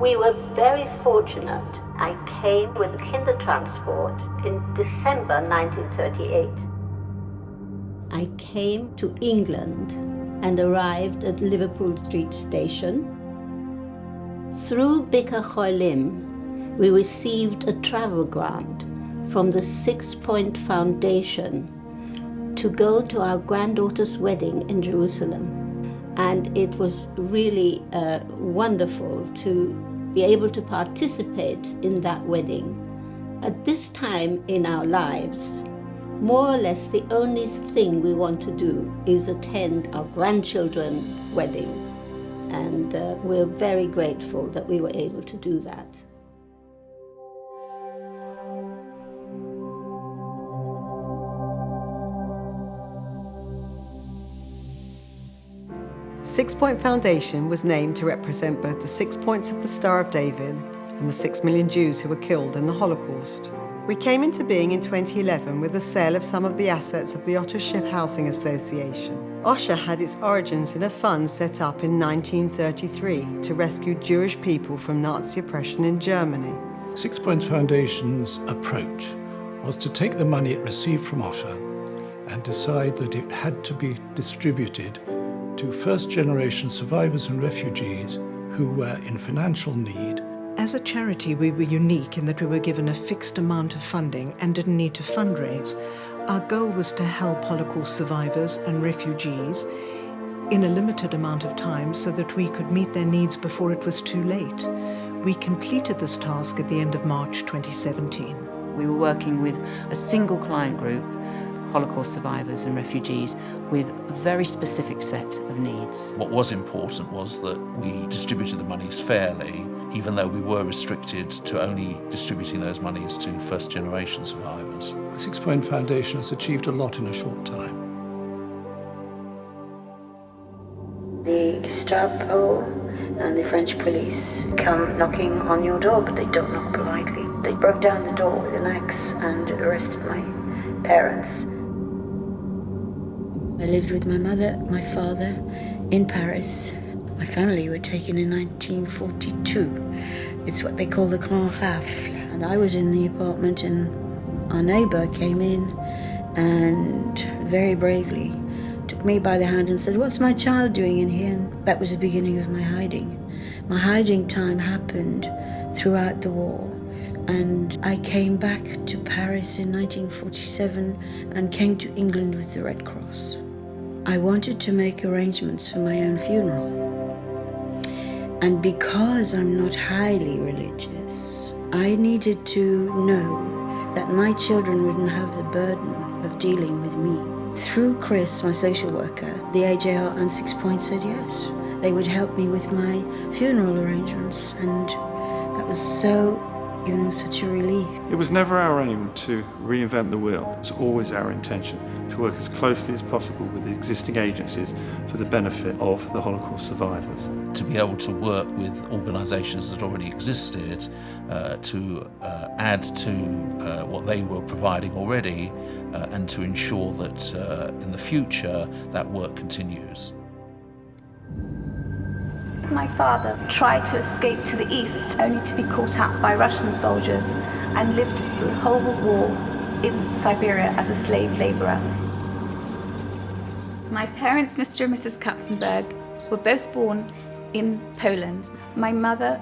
We were very fortunate. I came with kinder transport in December 1938. I came to England and arrived at Liverpool Street Station. Through Bika Cholim, we received a travel grant from the 6 Point Foundation to go to our granddaughter's wedding in Jerusalem. And it was really wonderful to be able to participate in that wedding. At this time in our lives, more or less the only thing we want to do is attend our grandchildren's weddings. And we're very grateful that we were able to do that. 6 Point Foundation was named to represent both the 6 points of the Star of David and the 6 million Jews who were killed in the Holocaust. We came into being in 2011 with the sale of some of the assets of the Otter Schiff Housing Association. OSHA had its origins in a fund set up in 1933 to rescue Jewish people from Nazi oppression in Germany. 6 Point Foundation's approach was to take the money it received from OSHA and decide that it had to be distributed to first-generation survivors and refugees who were in financial need. As a charity, we were unique in that we were given a fixed amount of funding and didn't need to fundraise. Our goal was to help Holocaust survivors and refugees in a limited amount of time so that we could meet their needs before it was too late. We completed this task at the end of March 2017. We were working with a single client group, Holocaust survivors and refugees, with a very specific set of needs. What was important was that we distributed the monies fairly, even though we were restricted to only distributing those monies to first-generation survivors. The 6 Point Foundation has achieved a lot in a short time. The Gestapo and the French police come knocking on your door, but they don't knock politely. They broke down the door with an axe and arrested my parents. I lived with my mother, my father, in Paris. My family were taken in 1942. It's what they call the Grand Rafle. And I was in the apartment and our neighbor came in and very bravely took me by the hand and said, "What's my child doing in here?" And that was the beginning of my hiding. My hiding time happened throughout the war. And I came back to Paris in 1947 and came to England with the Red Cross. I wanted to make arrangements for my own funeral. And because I'm not highly religious, I needed to know that my children wouldn't have the burden of dealing with me. Through Chris, my social worker, the AJR and 6 Point said yes. They would help me with my funeral arrangements, and that was such a relief. It was never our aim to reinvent the wheel. It was always our intention to work as closely as possible with the existing agencies for the benefit of the Holocaust survivors. To be able to work with organisations that already existed to add to what they were providing already and to ensure that in the future that work continues. My father tried to escape to the east, only to be caught up by Russian soldiers, and lived the whole war in Siberia as a slave labourer. My parents, Mr. and Mrs. Katzenberg, were both born in Poland. My mother,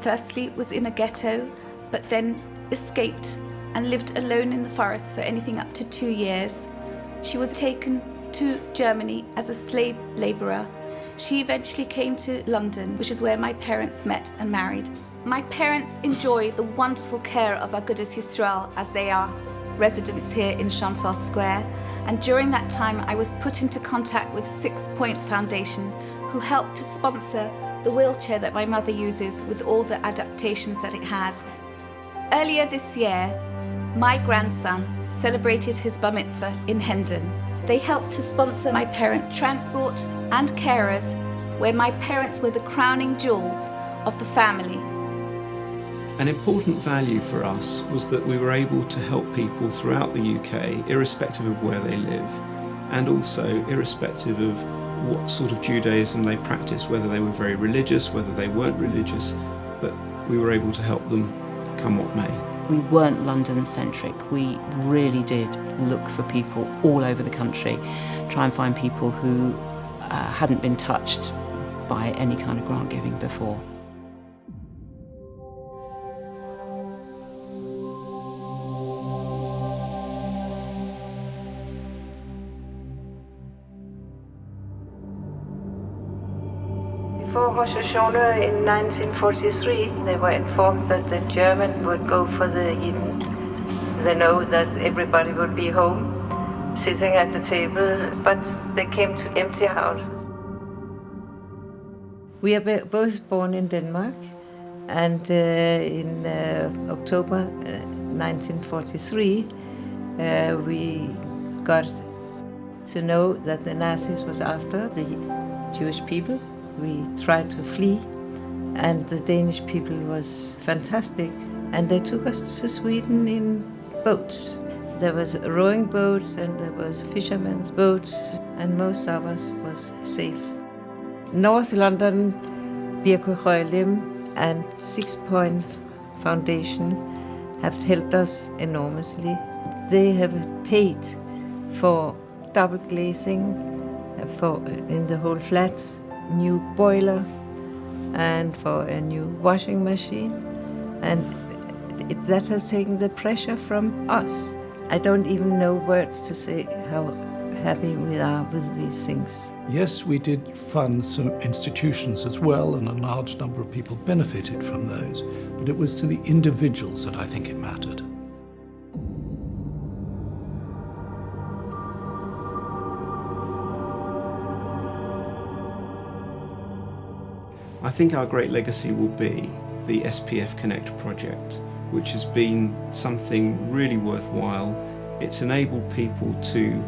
firstly, was in a ghetto, but then escaped and lived alone in the forest for anything up to 2 years. She was taken to Germany as a slave labourer. She eventually came to London, which is where my parents met and married. My parents enjoy the wonderful care of Agudas Yisrael as they are residents here in Schönfeld Square. And during that time, I was put into contact with 6 Point Foundation, who helped to sponsor the wheelchair that my mother uses with all the adaptations that it has. Earlier this year, my grandson celebrated his bar mitzvah in Hendon. They helped to sponsor my parents' transport and carers, where my parents were the crowning jewels of the family. An important value for us was that we were able to help people throughout the UK, irrespective of where they live, and also irrespective of what sort of Judaism they practiced, whether they were very religious, whether they weren't religious. but we were able to help them come what may. We weren't London-centric. We really did look for people all over the country, try and find people who hadn't been touched by any kind of grant giving before. Before Rosh Hashanah in 1943, they were informed that the German would go for the Yidden. They know that everybody would be home, sitting at the table, but they came to empty houses. We are both born in Denmark, and in October 1943, we got to know that the Nazis was after the Jewish people. We tried to flee, and the Danish people was fantastic, and they took us to Sweden in boats. There was rowing boats and there was fishermen's boats, and most of us was safe. North London, Birko Røglim and 6 Point Foundation have helped us enormously. They have paid for double glazing in the whole flat, new boiler, and for a new washing machine, and that has taken the pressure from us. I don't even know words to say how happy we are with these things. Yes, we did fund some institutions as well, and a large number of people benefited from those, but it was to the individuals that I think it mattered. I think our great legacy will be the SPF Connect project, which has been something really worthwhile. It's enabled people to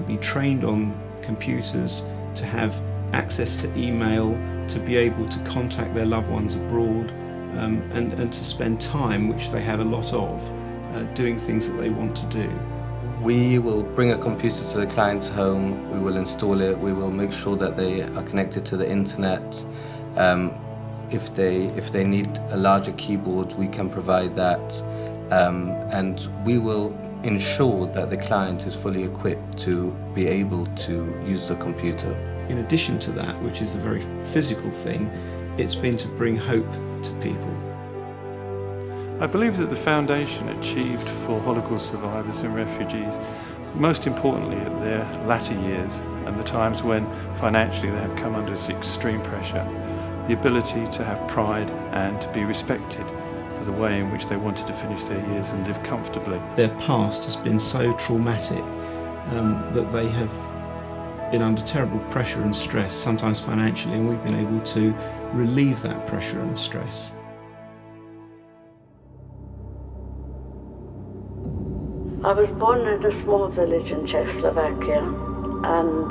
be trained on computers, to have access to email, to be able to contact their loved ones abroad, and to spend time, which they have a lot of, doing things that they want to do. We will bring a computer to the client's home, we will install it, we will make sure that they are connected to the internet. If they need a larger keyboard, we can provide that, and we will ensure that the client is fully equipped to be able to use the computer. In addition to that, which is a very physical thing, it's been to bring hope to people. I believe that the Foundation achieved for Holocaust survivors and refugees, most importantly at their latter years and the times when financially they have come under extreme pressure, the ability to have pride and to be respected for the way in which they wanted to finish their years and live comfortably. Their past has been so traumatic that they have been under terrible pressure and stress, sometimes financially, and we've been able to relieve that pressure and stress. I was born in a small village in Czechoslovakia, and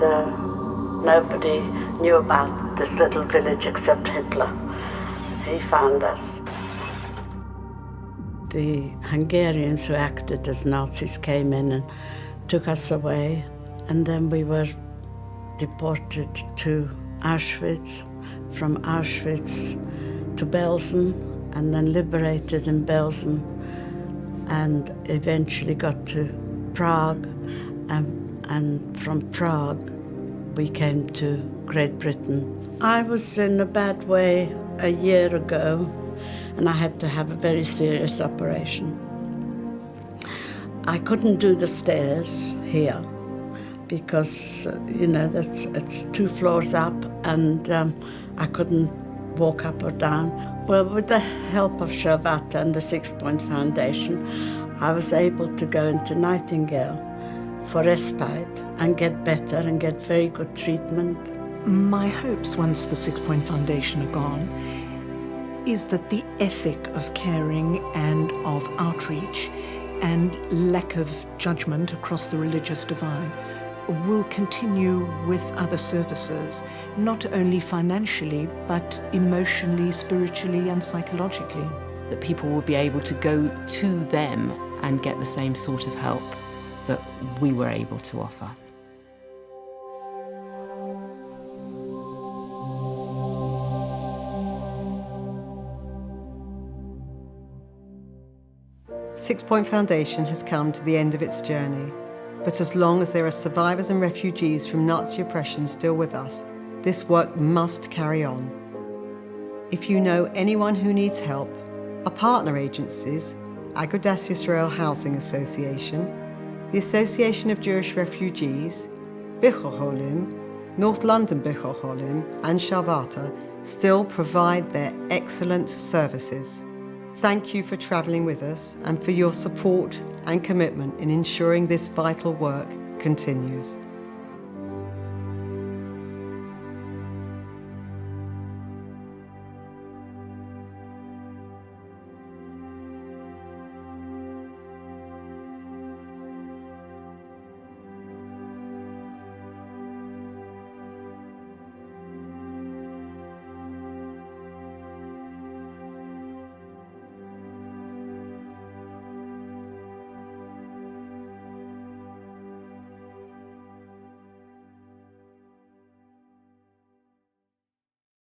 nobody knew about this little village except Hitler. He found us. The Hungarians who acted as Nazis came in and took us away, and then we were deported to Auschwitz, from Auschwitz to Belsen, and then liberated in Belsen, and eventually got to Prague, and from Prague we came to Great Britain. I was in a bad way a year ago, and I had to have a very serious operation. I couldn't do the stairs here because, it's 2 floors up, and I couldn't walk up or down. Well, with the help of Shervata and the 6 Point Foundation, I was able to go into Nightingale for respite and get better and get very good treatment. My hopes, once the 6 Point Foundation are gone, is that the ethic of caring and of outreach and lack of judgment across the religious divide will continue with other services, not only financially, but emotionally, spiritually, and psychologically. That people will be able to go to them and get the same sort of help that we were able to offer. Six Point Foundation has come to the end of its journey, but as long as there are survivors and refugees from Nazi oppression still with us, this work must carry on. If you know anyone who needs help, our partner agencies, Agudas Yisrael Housing Association, the Association of Jewish Refugees, Bichur Holim, North London Bichur Holim and Shalvata still provide their excellent services. Thank you for travelling with us and for your support and commitment in ensuring this vital work continues.